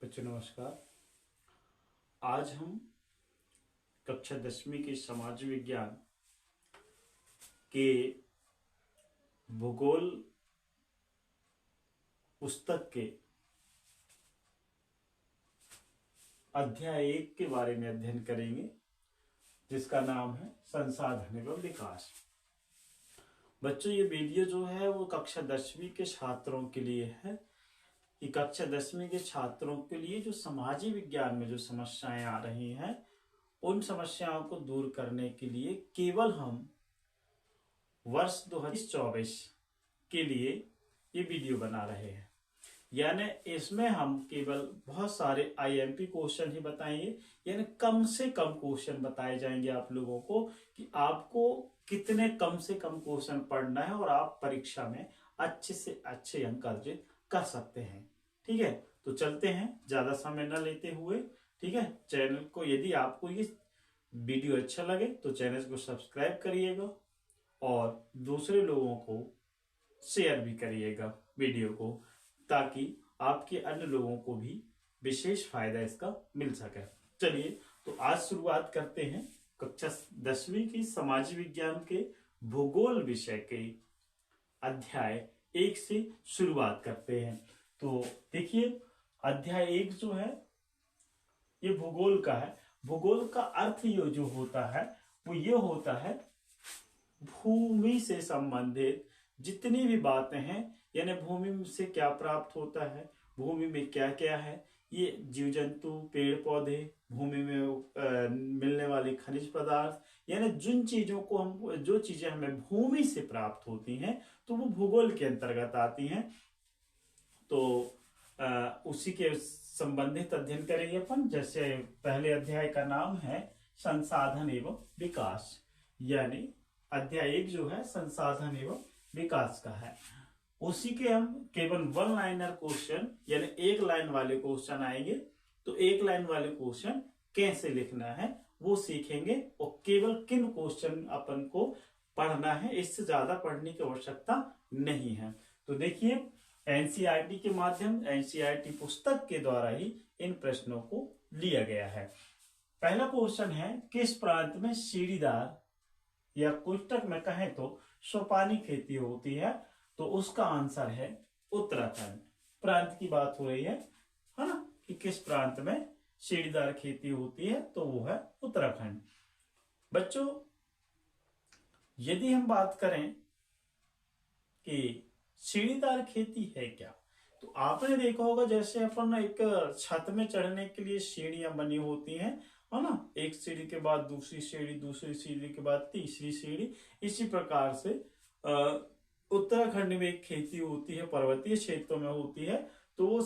बच्चों नमस्कार। आज हम कक्षा 10वीं के समाज विज्ञान के भूगोल पुस्तक के अध्याय 1 के बारे में अध्ययन करेंगे, जिसका नाम है संसाधन एवं विकास। बच्चों, ये वीडियो जो है वो कक्षा 10वीं के छात्रों के लिए है कि कक्षा 10वीं के छात्रों के लिए जो समाजी विज्ञान में जो समस्याएं आ रही हैं, उन समस्याओं को दूर करने के लिए केवल हम वर्ष 2024 के लिए ये वीडियो बना रहे हैं। यानी इसमें हम केवल बहुत सारे आईएमपी क्वेश्चन ही बताएंगे, यानी कम से कम क्वेश्चन बताए जाएंगे आप लोगों को कि आपको कितने कम से कम क्वेश्चन पढ़ना है और आप परीक्षा में अच्छे से अच्छे अंक अर्जित कर सकते हैं। ठीक है, तो चलते हैं ज्यादा समय न लेते हुए। ठीक है, चैनल को यदि आपको ये वीडियो अच्छा लगे तो चैनल को सब्सक्राइब करिएगा और दूसरे लोगों को शेयर भी करिएगा वीडियो को, ताकि आपके अन्य लोगों को भी विशेष फायदा इसका मिल सके। चलिए, तो आज शुरुआत करते हैं कक्षा 10वीं की समाज विज्ञान के भूगोल विषय के अध्याय 1 से शुरुआत करते हैं। तो देखिए, अध्याय 1 जो है ये भूगोल का है। भूगोल का अर्थ ये जो होता है वो ये होता है भूमि से संबंधित जितनी भी बातें हैं, यानी भूमि से क्या प्राप्त होता है, भूमि में क्या क्या है, ये जीव जंतु, पेड़ पौधे, भूमि में मिलने वाले खनिज पदार्थ, यानी जिन चीजों को हम जो चीजें हमें भूमि से प्राप्त होती हैं तो वो भूगोल के अंतर्गत आती हैं। तो उसी के संबंधित अध्ययन करेंगे अपन। जैसे पहले अध्याय का नाम है संसाधन एवं विकास, यानी अध्याय 1 जो है संसाधन एवं विकास का है। उसी के हम केवल वन लाइनर क्वेश्चन, यानी एक लाइन वाले क्वेश्चन आएंगे। तो एक लाइन वाले क्वेश्चन कैसे लिखना है वो सीखेंगे, और केवल किन क्वेश्चन अपन को पढ़ना है, इससे ज्यादा पढ़ने की आवश्यकता नहीं है। तो देखिए, एनसीईआरटी के माध्यम, एनसीईआरटी पुस्तक के द्वारा ही इन प्रश्नों को लिया गया है। पहला क्वेश्चन है, किस प्रांत में सीढ़ीदार या कोष्टक में कहें तो सोपानी खेती होती है? तो उसका आंसर है उत्तराखंड। प्रांत की बात हो रही है ना, कि किस प्रांत में सीढ़ीदार खेती होती है, तो वो है उत्तराखंड। बच्चों, यदि हम बात करें कि सीढ़ीदार खेती है क्या, तो आपने देखा होगा जैसे अपन एक छत में चढ़ने के लिए सीढ़ियां बनी होती हैं, है ना, एक सीढ़ी के बाद दूसरी सीढ़ी, दूसरी सीढ़ी के बाद तीसरी सीढ़ी। इसी प्रकार से उत्तराखंड में एक खेती होती है, पर्वतीय क्षेत्रों में होती है, तो वो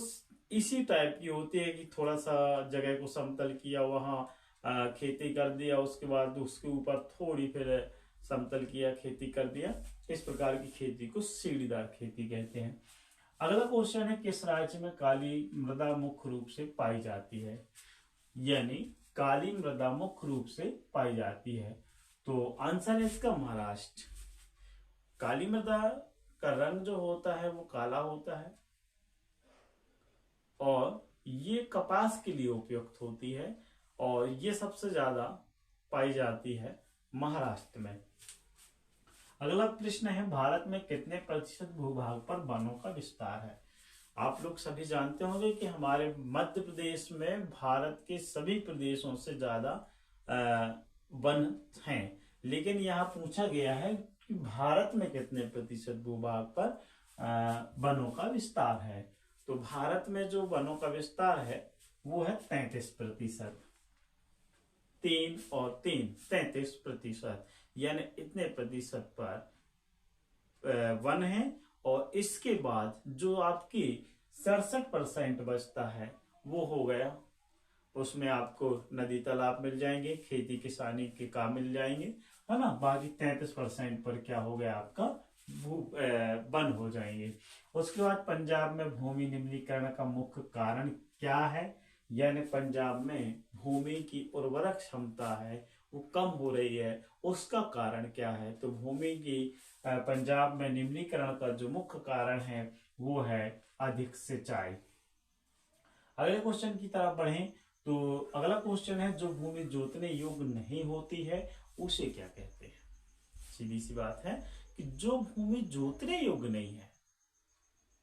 इसी टाइप की होती है कि थोड़ा सा जगह को समतल किया, वहां खेती कर दिया, उसके बाद उसके ऊपर थोड़ी फिर समतल किया, खेती कर दिया। इस प्रकार की खेती को सीढ़ीदार खेती कहते हैं। अगला क्वेश्चन है, किस राज्य में काली मृदा मुख्य रूप से पाई जाती है? यानी काली मृदा मुख्य रूप से पाई जाती है, तो आंसर है इसका महाराष्ट्र। काली मृदा का रंग जो होता है वो काला होता है, और ये कपास के लिए उपयुक्त होती है, और ये सबसे ज्यादा पाई जाती है महाराष्ट्र में। अगला प्रश्न है, भारत में कितने प्रतिशत भूभाग पर वनों का विस्तार है? आप लोग सभी जानते होंगे कि हमारे मध्य प्रदेश में भारत के सभी प्रदेशों से ज्यादा वन हैं, लेकिन यहाँ पूछा गया है कि भारत में कितने प्रतिशत भूभाग पर वनों का विस्तार है। तो भारत में जो वनों का विस्तार है वो है 33%। 3 और 3 33%, यानी इतने प्रतिशत पर वन है। और इसके बाद जो आपकी 67% बचता है वो हो गया, उसमें आपको नदी तालाब मिल जाएंगे, खेती किसानी के काम मिल जाएंगे, है ना। बाकी 33% पर क्या हो गया, आपका वन हो जाएंगे। उसके बाद पंजाब में भूमि निम्नीकरण का मुख्य कारण क्या है? यानी पंजाब में भूमि की उर्वरक क्षमता है वो कम हो रही है, उसका कारण क्या है? तो भूमि की पंजाब में निम्नीकरण का जो मुख्य कारण है वो है अधिक सिंचाई। अगले क्वेश्चन की तरफ बढ़ें तो अगला क्वेश्चन है, जो भूमि जोतने योग्य नहीं होती है उसे क्या कहते हैं। सीधी सी बात है कि जो भूमि जोतने योग्य नहीं है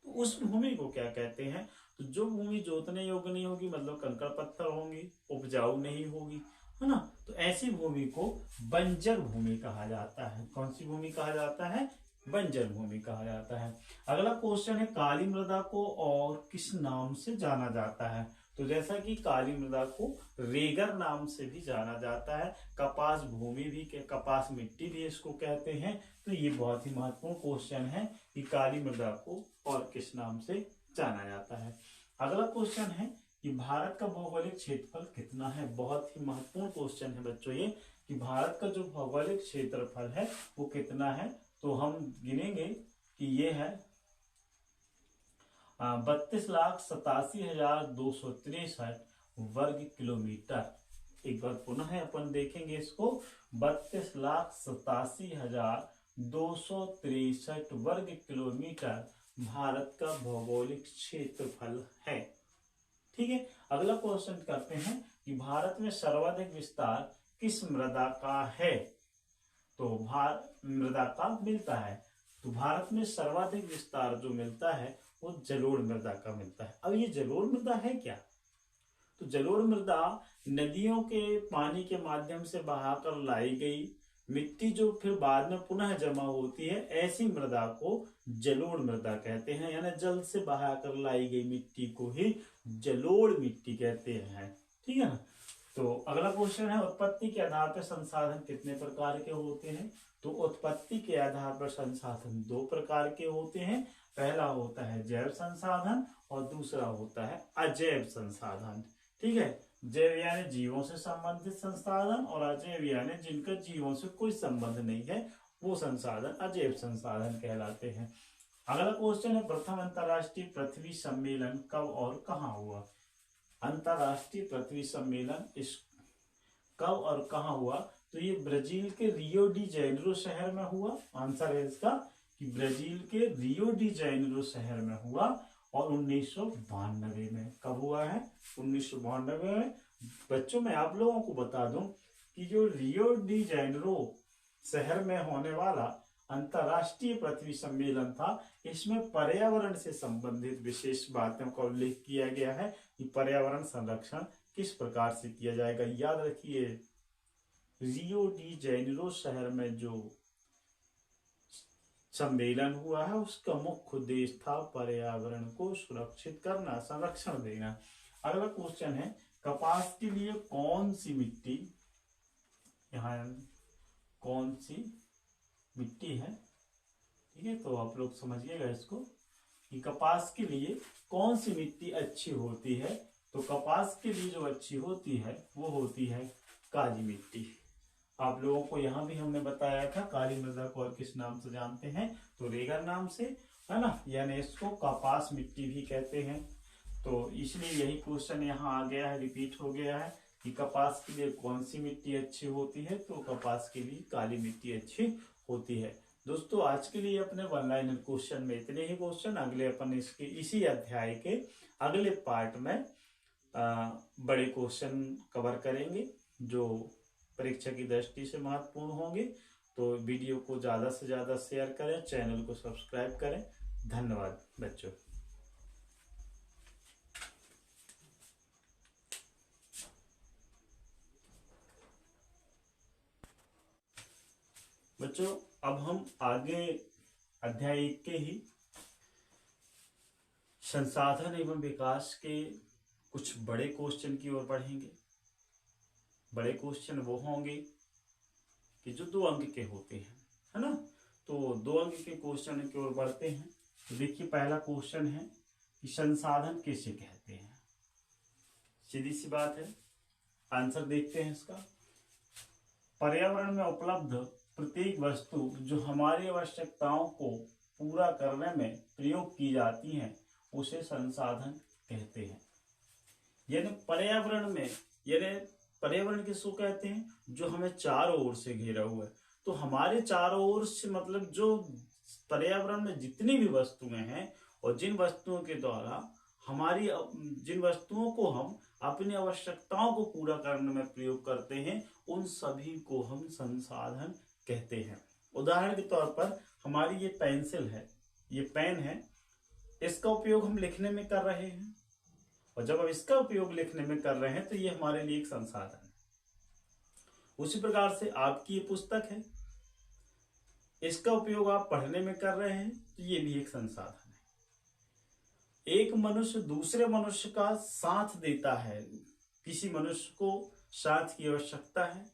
तो उस भूमि को क्या कहते हैं। तो जो भूमि जोतने योग्य नहीं होगी मतलब कंकड़ पत्थर होंगी, उपजाऊ नहीं होगी, है ना, तो ऐसी भूमि को बंजर भूमि कहा जाता है। कौन सी भूमि कहा जाता है, बंजर भूमि कहा जाता है। अगला क्वेश्चन है, काली मृदा को और किस नाम से जाना जाता है। तो जैसा कि काली मृदा को रेगर नाम से भी जाना जाता है, कपास भूमि भी, कपास मिट्टी भी इसको कहते हैं। तो ये बहुत ही महत्वपूर्ण क्वेश्चन है कि काली मृदा को और किस नाम से जाना जाता है। अगला क्वेश्चन है कि भारत का भौगोलिक क्षेत्रफल कितना है। बहुत ही महत्वपूर्ण क्वेश्चन है बच्चों ये, कि भारत का जो भौगोलिक क्षेत्रफल है वो कितना है। तो हम गिनेंगे कि ये है 32,87,263 वर्ग किलोमीटर। एक बार पुनः अपन देखेंगे इसको, 32,87,263 वर्ग किलोमीटर भारत का भौगोलिक क्षेत्रफल है। ठीक है, अगला क्वेश्चन करते हैं कि भारत में सर्वाधिक विस्तार किस मृदा का है। तो मृदा का मिलता है, तो भारत में सर्वाधिक विस्तार जो मिलता है वो जलोढ़ मृदा का मिलता है। अब ये जलोढ़ मृदा है क्या, तो जलोढ़ मृदा नदियों के पानी के माध्यम से बहाकर लाई गई मिट्टी जो फिर बाद में पुनः जमा होती है, ऐसी मृदा को जलोढ़ मृदा कहते हैं। यानी जल से बहाकर लाई गई मिट्टी को ही जलोढ़ मिट्टी कहते हैं। ठीक है ना। तो अगला क्वेश्चन है, उत्पत्ति के आधार पर संसाधन कितने प्रकार के होते हैं। तो उत्पत्ति के आधार पर संसाधन दो प्रकार के होते हैं। पहला होता है जैव संसाधन और दूसरा होता है अजैव संसाधन। ठीक है, जैव यानी जीवों से संबंधित संसाधन और अजैव यानी जिनका जीवों से कोई संबंध नहीं है, वो संसाधन अजैव संसाधन कहलाते हैं। अगला क्वेश्चन है, प्रथम अंतरराष्ट्रीय पृथ्वी सम्मेलन कब और कहाँ हुआ। अंतरराष्ट्रीय पृथ्वी सम्मेलन इस कब और कहाँ हुआ। तो ये ब्राजील के रियो डी जेनेरो शहर में हुआ। आंसर है इसका कि ब्राजील के रियो डी जेनेरो शहर में हुआ और 1992 में। कब हुआ है, 1992 में। बच्चों मैं आप लोगों को बता दूं कि जो रियो डी जेनेरो शहर में होने वाला अंतरराष्ट्रीय पृथ्वी सम्मेलन था, इसमें पर्यावरण से संबंधित विशेष बातों का उल्लेख किया गया है कि पर्यावरण संरक्षण किस प्रकार से किया जाएगा। याद रखिए, रियो डी जेनेरो शहर में जो सम्मेलन हुआ है उसका मुख्य उद्देश्य था पर्यावरण को सुरक्षित करना, संरक्षण देना। अगला क्वेश्चन है, कपास के लिए कौन सी मिट्टी, यहाँ कौन सी मिट्टी है। ठीक है, तो आप लोग समझिएगा इसको कि कपास के लिए कौन सी मिट्टी अच्छी होती है। तो कपास के लिए जो अच्छी होती है वो होती है काली मिट्टी। आप लोगों को यहाँ भी हमने बताया था काली मृदा को और किस नाम से जानते हैं, तो रेगर नाम से, है ना, यानी इसको कपास मिट्टी भी कहते हैं। तो इसलिए यही क्वेश्चन यहाँ आ गया है, रिपीट हो गया है कि कपास के लिए कौन सी मिट्टी अच्छी होती है। तो कपास के लिए काली मिट्टी अच्छी होती है। दोस्तों आज के लिए अपने वन लाइनर क्वेश्चन में इतने ही क्वेश्चन। अगले अपन इसके इसी अध्याय के अगले पार्ट में बड़े क्वेश्चन कवर करेंगे जो परीक्षा की दृष्टि से महत्वपूर्ण होंगे। तो वीडियो को ज्यादा से ज्यादा शेयर करें, चैनल को सब्सक्राइब करें। धन्यवाद बच्चों। बच्चों अब हम आगे अध्याय 1 के ही संसाधन एवं विकास के कुछ बड़े क्वेश्चन की ओर बढ़ेंगे। बड़े क्वेश्चन वो होंगे कि जो 2 अंक के होते हैं, है ना। तो 2 अंक के क्वेश्चन की ओर बढ़ते हैं। तो देखिए पहला क्वेश्चन है कि संसाधन किसे कहते हैं। सीधी सी बात है, आंसर देखते हैं इसका। पर्यावरण में उपलब्ध प्रत्येक वस्तु जो हमारी आवश्यकताओं को पूरा करने में प्रयोग की जाती हैं उसे संसाधन कहते हैं। यानी पर्यावरण किसको कहते हैं, जो हमें चारों ओर से घेरा हुआ है। तो हमारे चारों ओर से मतलब जो पर्यावरण में जितनी भी वस्तुएं हैं और जिन वस्तुओं के द्वारा हमारी जिन वस्तुओं को हम अपनी आवश्यकताओं को पूरा करने में प्रयोग करते हैं उन सभी को हम संसाधन कहते हैं। उदाहरण के तौर पर हमारी ये पेंसिल है, ये पेन है, इसका उपयोग हम लिखने में कर रहे हैं और जब हम इसका उपयोग लिखने में कर रहे हैं तो ये हमारे लिए एक संसाधन है। उसी प्रकार से आपकी ये पुस्तक है, इसका उपयोग आप पढ़ने में कर रहे हैं तो ये भी एक संसाधन है। एक मनुष्य दूसरे मनुष्य का साथ देता है, किसी मनुष्य को साथ की आवश्यकता है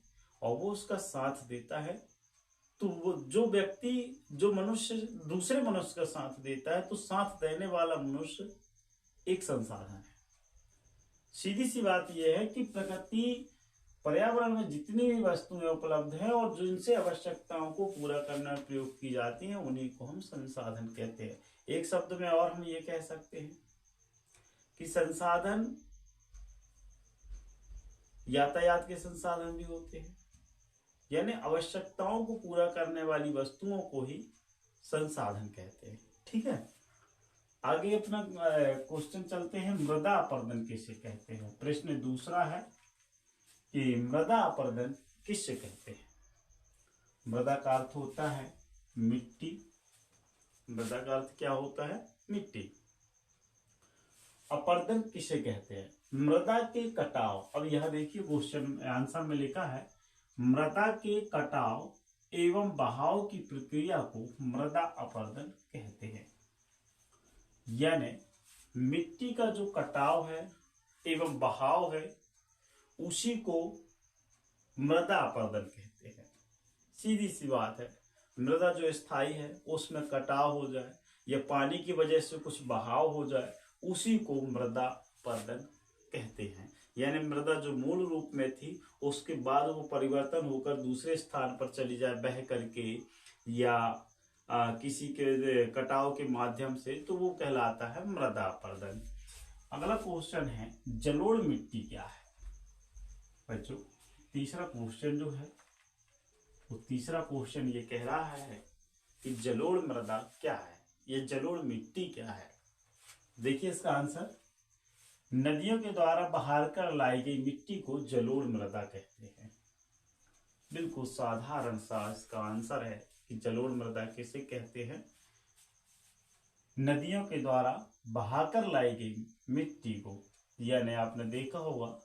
और वो उसका साथ देता है, तो वो जो व्यक्ति जो मनुष्य दूसरे मनुष्य का साथ देता है तो साथ देने वाला मनुष्य एक संसाधन है। सीधी सी बात यह है कि प्रकृति पर्यावरण में जितनी भी वस्तुएं उपलब्ध हैं और जिनसे आवश्यकताओं को पूरा करने में प्रयोग की जाती हैं उन्हीं को हम संसाधन कहते हैं। एक शब्द में और हम ये कह सकते हैं कि संसाधन यातायात के संसाधन भी होते हैं, यानी आवश्यकताओं को पूरा करने वाली वस्तुओं को ही संसाधन कहते हैं। ठीक है, आगे अपना क्वेश्चन चलते हैं, मृदा अपरदन किसे कहते हैं। प्रश्न दूसरा है कि मृदा अपरदन किससे कहते हैं। मृदा का अर्थ होता है मिट्टी, मृदा का अर्थ क्या होता है, मिट्टी। अपरदन किसे कहते हैं, मृदा के कटाव। अब यह देखिए क्वेश्चन आंसर में लिखा है मृदा के कटाव एवं बहाव की प्रक्रिया को मृदा अपरदन कहते हैं। यानी मिट्टी का जो कटाव है एवं बहाव है उसी को मृदा अपरदन कहते हैं। सीधी सी बात है, मृदा जो स्थायी है उसमें कटाव हो जाए या पानी की वजह से कुछ बहाव हो जाए उसी को मृदा अपरदन कहते हैं। यानी मृदा जो मूल रूप में थी उसके बाद वो परिवर्तन होकर दूसरे स्थान पर चली जाए बह करके या किसी के कटाव के माध्यम से, तो वो कहलाता है मृदा अपरदन। अगला क्वेश्चन है जलोढ़ मिट्टी क्या है। बच्चों तीसरा क्वेश्चन जो है वो तीसरा क्वेश्चन ये कह रहा है कि जलोढ़ मृदा क्या है, ये जलोढ़ मिट्टी क्या है। देखिए इसका आंसर, नदियों के द्वारा बहार कर लाई गई मिट्टी को जलोढ़ मृदा कहते हैं। बिल्कुल साधारण सा इसका आंसर है कि जलोढ़ मृदा किसे कहते हैं, नदियों के द्वारा बहाकर लाई गई मिट्टी को। यानी आपने देखा होगा,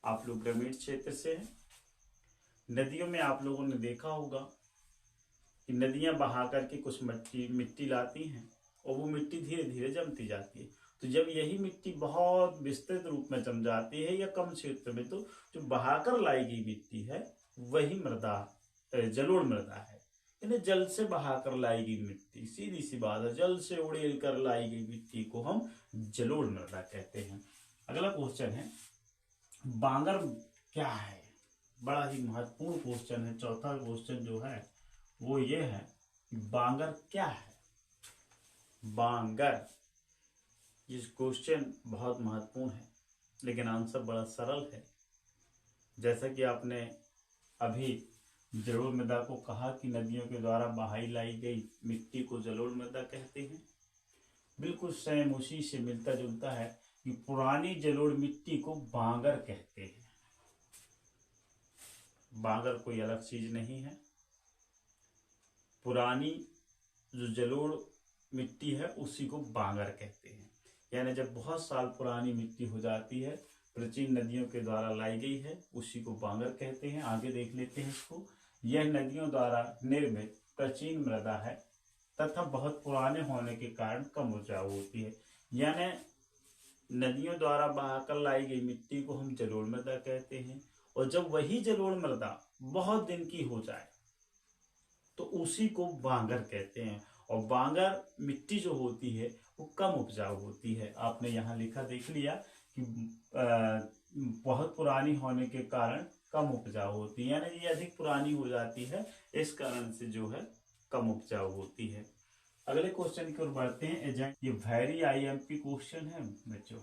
आप लोग ग्रामीण क्षेत्र से हैं, नदियों में आप लोगों ने देखा होगा कि नदियां बहा करके कुछ मिट्टी लाती हैं और वो मिट्टी धीरे धीरे जमती जाती है। तो जब यही मिट्टी बहुत विस्तृत रूप में जम जाती है या कम क्षेत्र में, तो जो बहाकर लाई गई मिट्टी है वही मृदा जलोढ़ मृदा है। यानी जल से बहाकर लाई गई मिट्टी, सीधी सी बात है, जल से उड़ेल कर लाई गई मिट्टी को हम जलोढ़ मृदा कहते हैं। अगला क्वेश्चन है बांगर क्या है। बड़ा ही महत्वपूर्ण क्वेश्चन है। चौथा क्वेश्चन जो है वो ये है कि बांगर क्या है। बांगर, ये क्वेश्चन बहुत महत्वपूर्ण है लेकिन आंसर बड़ा सरल है। जैसा कि आपने अभी जलोढ़ मृदा को कहा कि नदियों के द्वारा बहाई लाई गई मिट्टी को जलोढ़ मृदा कहते हैं, बिल्कुल सेम उसी से मिलता जुलता है कि पुरानी जलोढ़ मिट्टी को बांगर कहते हैं। बांगर कोई अलग चीज नहीं है, पुरानी जो जलोढ़ मिट्टी है उसी को बांगर कहते हैं। यानी जब बहुत साल पुरानी मिट्टी हो जाती है, प्राचीन नदियों के द्वारा लाई गई है, उसी को बांगर कहते हैं। आगे देख लेते हैं इसको। यह नदियों द्वारा निर्मित प्राचीन मृदा है तथा बहुत पुराने होने के कारण कम उपजाऊ होती है। यानी नदियों द्वारा बहाकर लाई गई मिट्टी को हम जलोढ़ मृदा कहते हैं और जब वही जलोढ़ मृदा बहुत दिन की हो जाए तो उसी को बांगर कहते हैं। और बांगर मिट्टी जो होती है वो कम उपजाऊ होती है। आपने यहाँ लिखा देख लिया कि बहुत पुरानी होने के कारण कम उपजाऊ होती है, यानी ये अधिक पुरानी हो जाती है, इस कारण से जो है कम उपजाऊ होती है। अगले क्वेश्चन की ओर बढ़ते हैं। एजेंट, ये वेरी आईएमपी क्वेश्चन है बच्चों,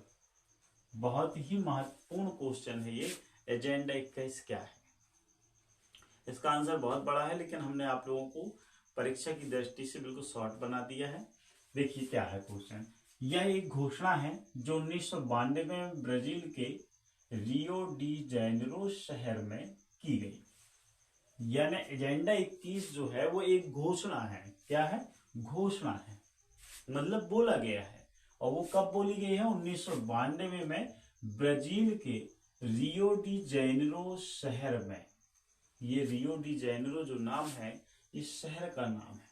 बहुत ही महत्वपूर्ण क्वेश्चन है ये। एजेंडा 21 क्या है। इसका आंसर बहुत बड़ा है लेकिन हमने आप लोगों को परीक्षा की दृष्टि से बिल्कुल शॉर्ट बना दिया है। देखिए क्या है क्वेश्चन। यह एक घोषणा है जो 1992 में ब्राजील के रियो डी जेनेरो शहर में की गई। यानी एजेंडा 21 जो है वो एक घोषणा है। क्या है? घोषणा है, मतलब बोला गया है। और वो कब बोली गई है? 1992 में ब्राजील के रियो डी जेनेरो शहर में। ये रियो डी जेनेरो जो नाम है इस शहर का नाम है।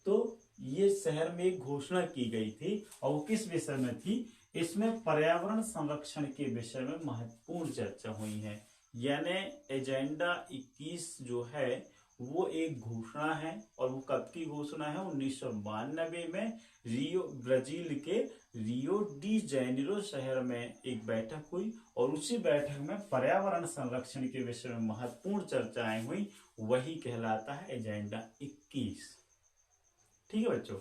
तो ये शहर में एक घोषणा की गई थी और वो किस विषय में थी? इसमें पर्यावरण संरक्षण के विषय में महत्वपूर्ण चर्चा हुई है। यानी एजेंडा 21 जो है वो एक घोषणा है। और वो कब की घोषणा है? 1992 में ब्राजील के रियो डी जेनेरो शहर में एक बैठक हुई और उसी बैठक में पर्यावरण संरक्षण के विषय में महत्वपूर्ण चर्चाएं हुई। वही कहलाता है एजेंडा 21। ठीक है बच्चों।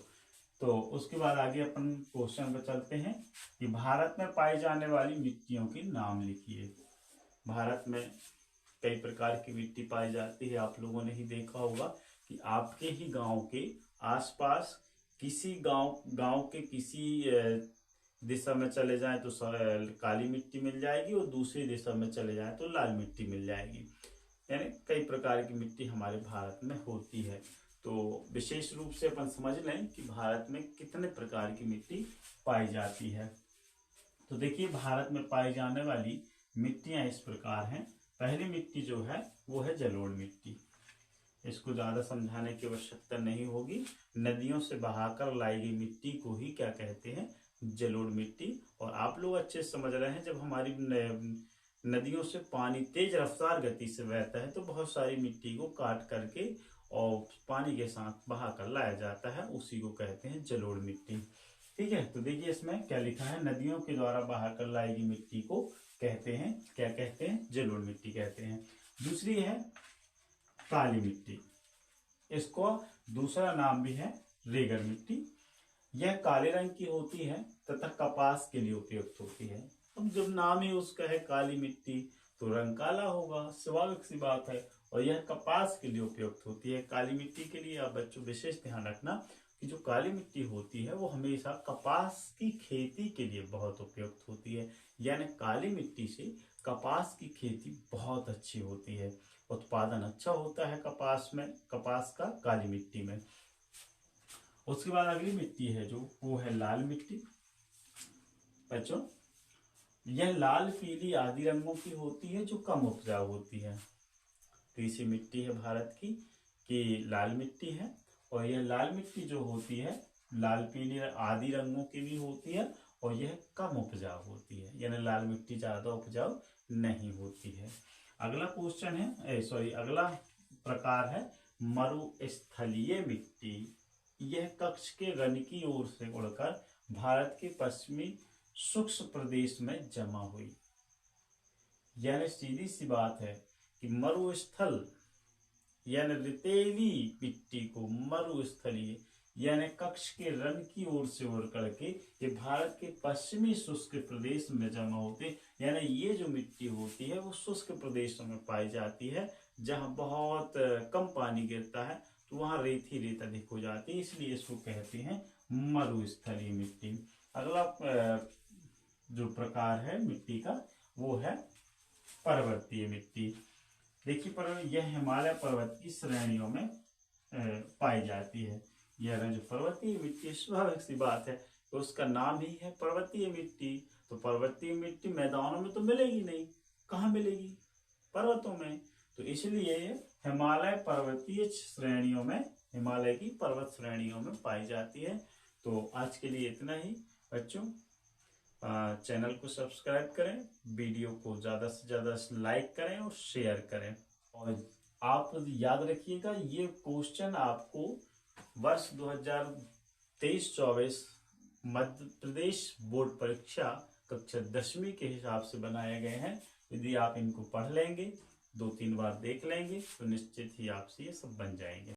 तो उसके बाद आगे अपन क्वेश्चन पर चलते हैं कि भारत में पाई जाने वाली मिट्टियों के नाम लिखिए। भारत में कई प्रकार की मिट्टी पाई जाती है। आप लोगों ने ही देखा होगा कि आपके ही गांव के आसपास किसी गांव के किसी दिशा में चले जाएं तो काली मिट्टी मिल जाएगी और दूसरी दिशा में चले जाएं तो लाल मिट्टी मिल जाएगी। यानी कई प्रकार की मिट्टी हमारे भारत में होती है। तो विशेष रूप से अपन समझ लें कि भारत में कितने प्रकार की मिट्टी पाई जाती है। तो देखिए, भारत में पाई जाने वाली मिट्टियां इस प्रकार हैं। पहली मिट्टी जो है वो है जलोढ़ मिट्टी। इसको ज्यादा समझाने की आवश्यकता नहीं होगी। नदियों से बहाकर लाई गई मिट्टी को ही क्या कहते हैं? जलोढ़ मिट्टी। और आप लोग अच्छे से समझ रहे हैं, जब हमारी नदियों से पानी तेज रफ्तार गति से बहता है तो बहुत सारी मिट्टी को काट करके और पानी के साथ बहा कर लाया जाता है, उसी को कहते हैं जलोढ़ मिट्टी। ठीक है। तो देखिए इसमें क्या लिखा है? नदियों के द्वारा बहा कर लाई गई मिट्टी को कहते हैं, क्या कहते हैं? जलोढ़ मिट्टी कहते हैं। दूसरी है काली मिट्टी। इसको दूसरा नाम भी है रेगड़ मिट्टी। यह काले रंग की होती है तथा कपास के लिए उपयुक्त होती है। अब जब नाम ही उसका है काली मिट्टी तो रंग काला होगा, स्वाभाविक सी बात है। और यह कपास के लिए उपयुक्त होती है। काली मिट्टी के लिए आप बच्चों विशेष ध्यान रखना कि जो काली मिट्टी होती है वो हमेशा कपास की खेती के लिए बहुत उपयुक्त होती है। यानी काली मिट्टी से कपास की खेती बहुत अच्छी होती है, उत्पादन अच्छा होता है कपास में, कपास का काली मिट्टी में। उसके बाद अगली मिट्टी है जो वो है लाल मिट्टी। बच्चों यह लाल, पीली आदि रंगों की होती है जो कम उपजाऊ होती है। तीसरी मिट्टी है भारत की कि लाल मिट्टी है। और यह लाल मिट्टी जो होती है लाल, पीली आदि रंगों की भी होती है और यह कम उपजाऊ होती है। यानी लाल मिट्टी ज्यादा उपजाऊ नहीं होती है। अगला क्वेश्चन है अगला प्रकार है मरुस्थलीय मिट्टी। यह कक्ष के रन की ओर से उड़कर भारत के पश्चिमी शुष्क प्रदेश में जमा हुई। यानी सीधी सी बात है कि मरुस्थल यानी रेतीली मिट्टी को मरुस्थलीय यानी कक्ष के रन की ओर से उड़ करके ये भारत के पश्चिमी शुष्क प्रदेश में जमा होते। यानी ये जो मिट्टी होती है वो शुष्क प्रदेशों में पाई जाती है, जहां बहुत कम पानी गिरता है तो वहां रेत ही रेत अधिक हो जाती है, इसलिए इसको कहते हैं मरुस्थलीय मिट्टी। अगला जो प्रकार है मिट्टी का वो है पर्वतीय मिट्टी। देखिए यह हिमालय पर्वत की श्रेणियों में पाई जाती है। यह जो पर्वतीय मिट्टी, स्वाभाविक सी बात है तो उसका नाम ही है पर्वतीय मिट्टी। तो पर्वतीय मिट्टी मैदानों में तो मिलेगी नहीं, कहाँ मिलेगी? पर्वतों में। तो इसलिए हिमालय पर्वतीय श्रेणियों में, हिमालय की पर्वत श्रेणियों में पाई जाती है। तो आज के लिए इतना ही बच्चों। चैनल को सब्सक्राइब करें, वीडियो को ज्यादा से ज्यादा लाइक करें और शेयर करें। और आप याद रखिएगा ये क्वेश्चन आपको वर्ष 2023-24 मध्य प्रदेश बोर्ड परीक्षा कक्षा 10वीं के हिसाब से बनाए गए हैं। यदि आप इनको पढ़ लेंगे, 2-3 बार देख लेंगे तो निश्चित ही आपसे ये सब बन जाएंगे।